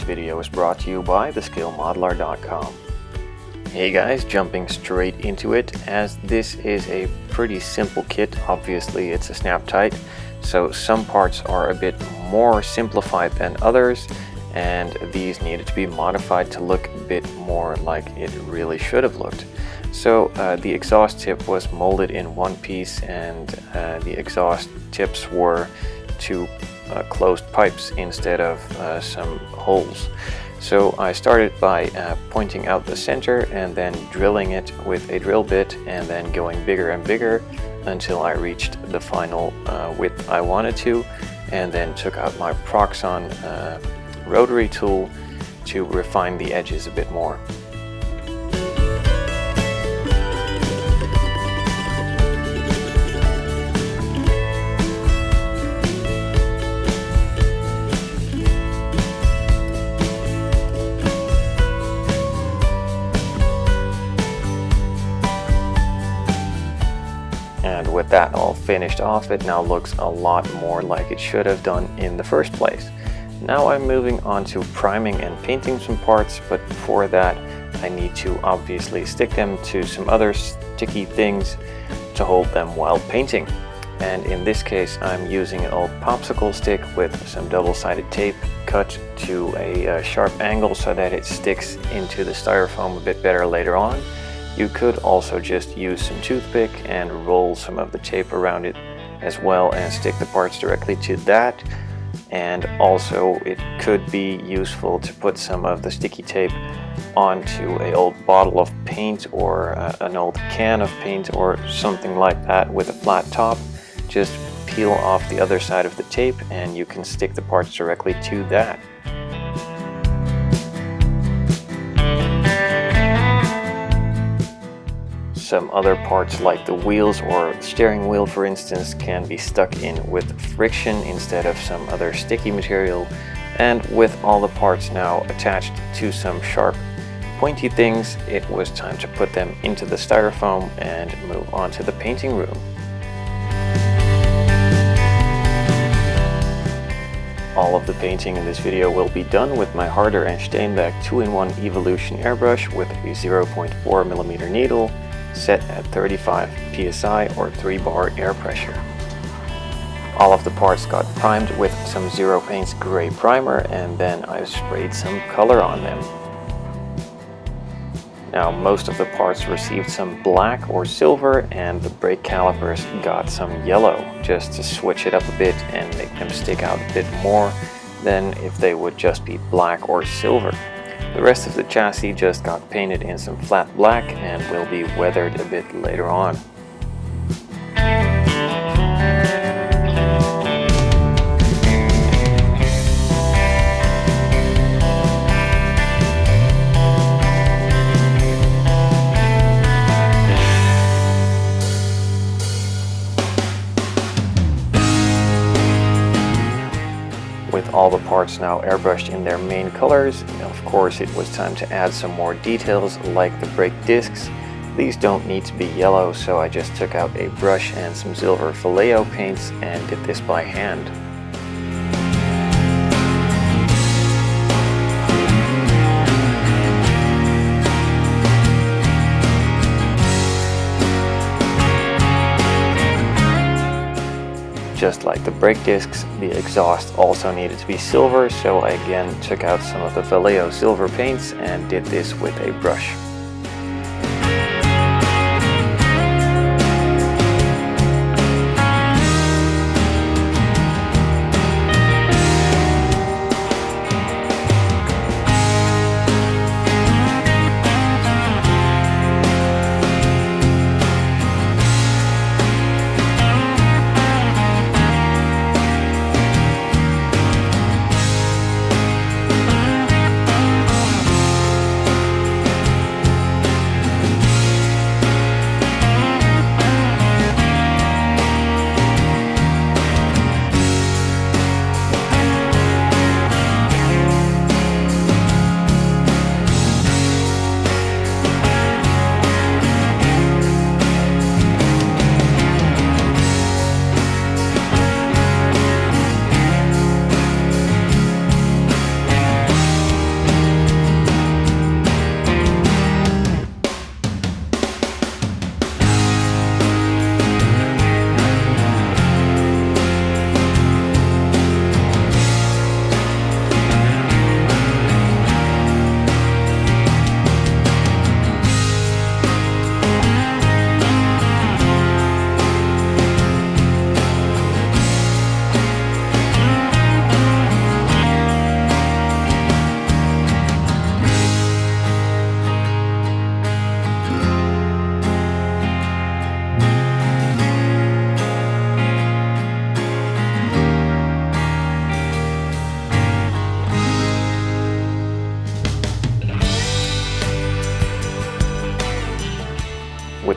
video is brought to you by theskillmodeler.com. Hey guys, jumping straight into it, as this is a pretty simple kit. Obviously it's a snap tight, so some parts are a bit more simplified than others, and these needed to be modified to look a bit more like it really should have looked. So the exhaust tip was molded in one piece, and the exhaust tips were two closed pipes instead of some holes. So I started by pointing out the center and then drilling it with a drill bit, and then going bigger and bigger until I reached the final width I wanted to, and then took out my Proxxon rotary tool to refine the edges a bit more. And with that all finished off, it now looks a lot more like it should have done in the first place. Now I'm moving on to priming and painting some parts, but before that I need to obviously stick them to some other sticky things to hold them while painting. And in this case I'm using an old popsicle stick with some double-sided tape cut to a sharp angle so that it sticks into the styrofoam a bit better later on. You could also just use some toothpick and roll some of the tape around it as well and stick the parts directly to that. And also it could be useful to put some of the sticky tape onto an old bottle of paint or an old can of paint or something like that with a flat top. Just peel off the other side of the tape and you can stick the parts directly to that. Some other parts like the wheels or the steering wheel, for instance, can be stuck in with friction instead of some other sticky material. And with all the parts now attached to some sharp pointy things, it was time to put them into the styrofoam and move on to the painting room. All of the painting in this video will be done with my Harder and Steenbeck 2-in-1 Evolution airbrush with a 0.4mm needle, set at 35 psi or 3-bar air pressure. All of the parts got primed with some Zero Paints gray primer, and then I sprayed some color on them. Now most of the parts received some black or silver, and the brake calipers got some yellow, just to switch it up a bit and make them stick out a bit more than if they would just be black or silver. The rest of the chassis just got painted in some flat black and will be weathered a bit later on. With all the parts now airbrushed in their main colors, of course it was time to add some more details like the brake discs. These don't need to be yellow, so I just took out a brush and some silver Vallejo paints and did this by hand. Just like the brake discs, the exhaust also needed to be silver, so I again took out some of the Vallejo silver paints and did this with a brush.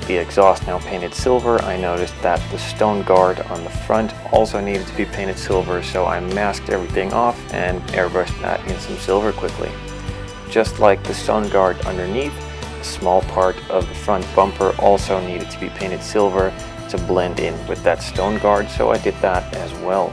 With the exhaust now painted silver, I noticed that the stone guard on the front also needed to be painted silver, so I masked everything off and airbrushed that in some silver quickly. Just like the stone guard underneath, a small part of the front bumper also needed to be painted silver to blend in with that stone guard, so I did that as well.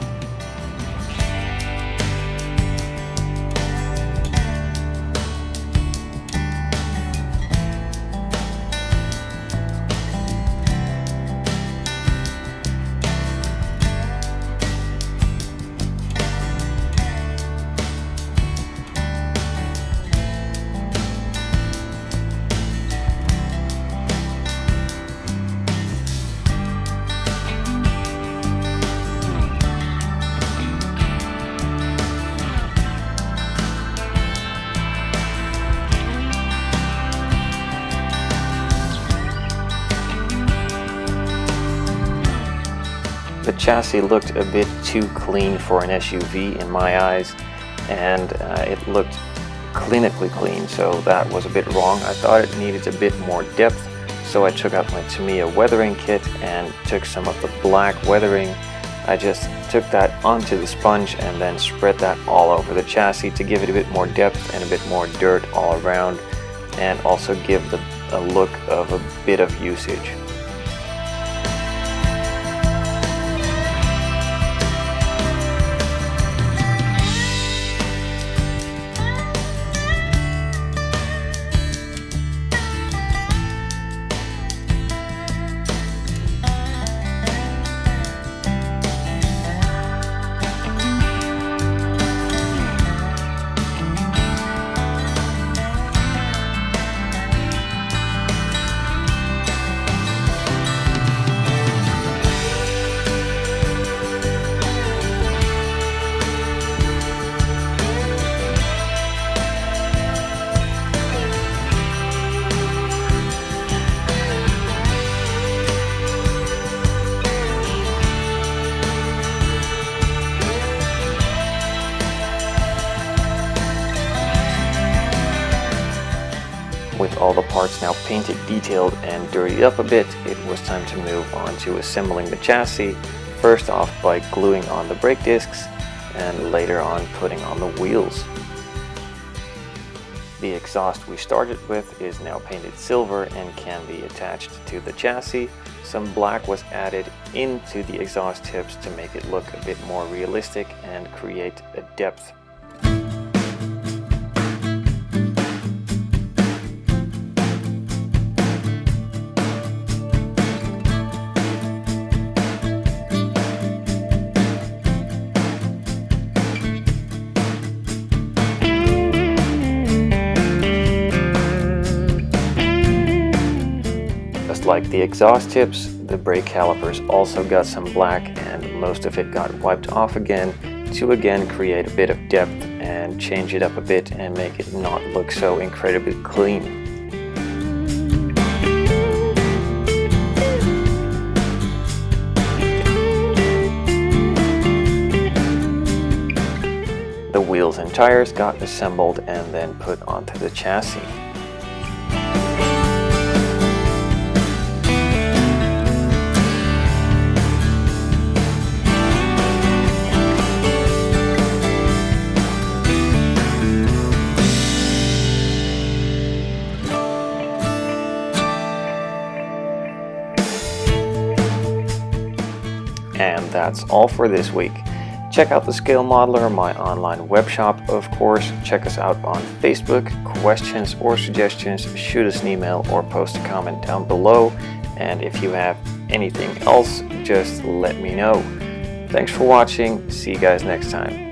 The chassis looked a bit too clean for an SUV in my eyes, and it looked clinically clean, so that was a bit wrong. I thought it needed a bit more depth, so I took out my Tamiya weathering kit and took some of the black weathering. I just took that onto the sponge and then spread that all over the chassis to give it a bit more depth and a bit more dirt all around, and also give a look of a bit of usage. With all the parts now painted, detailed, and dirtied up a bit, it was time to move on to assembling the chassis, first off by gluing on the brake discs, and later on putting on the wheels. The exhaust we started with is now painted silver and can be attached to the chassis. Some black was added into the exhaust tips to make it look a bit more realistic and create a depth. Like the exhaust tips, the brake calipers also got some black, and most of it got wiped off again to again create a bit of depth and change it up a bit and make it not look so incredibly clean. The wheels and tires got assembled and then put onto the chassis. And that's all for this week. Check out the Scale Modeler, my online web shop, of course. Check us out on Facebook. Questions or suggestions, shoot us an email or post a comment down below. And if you have anything else, just let me know. Thanks for watching. See you guys next time.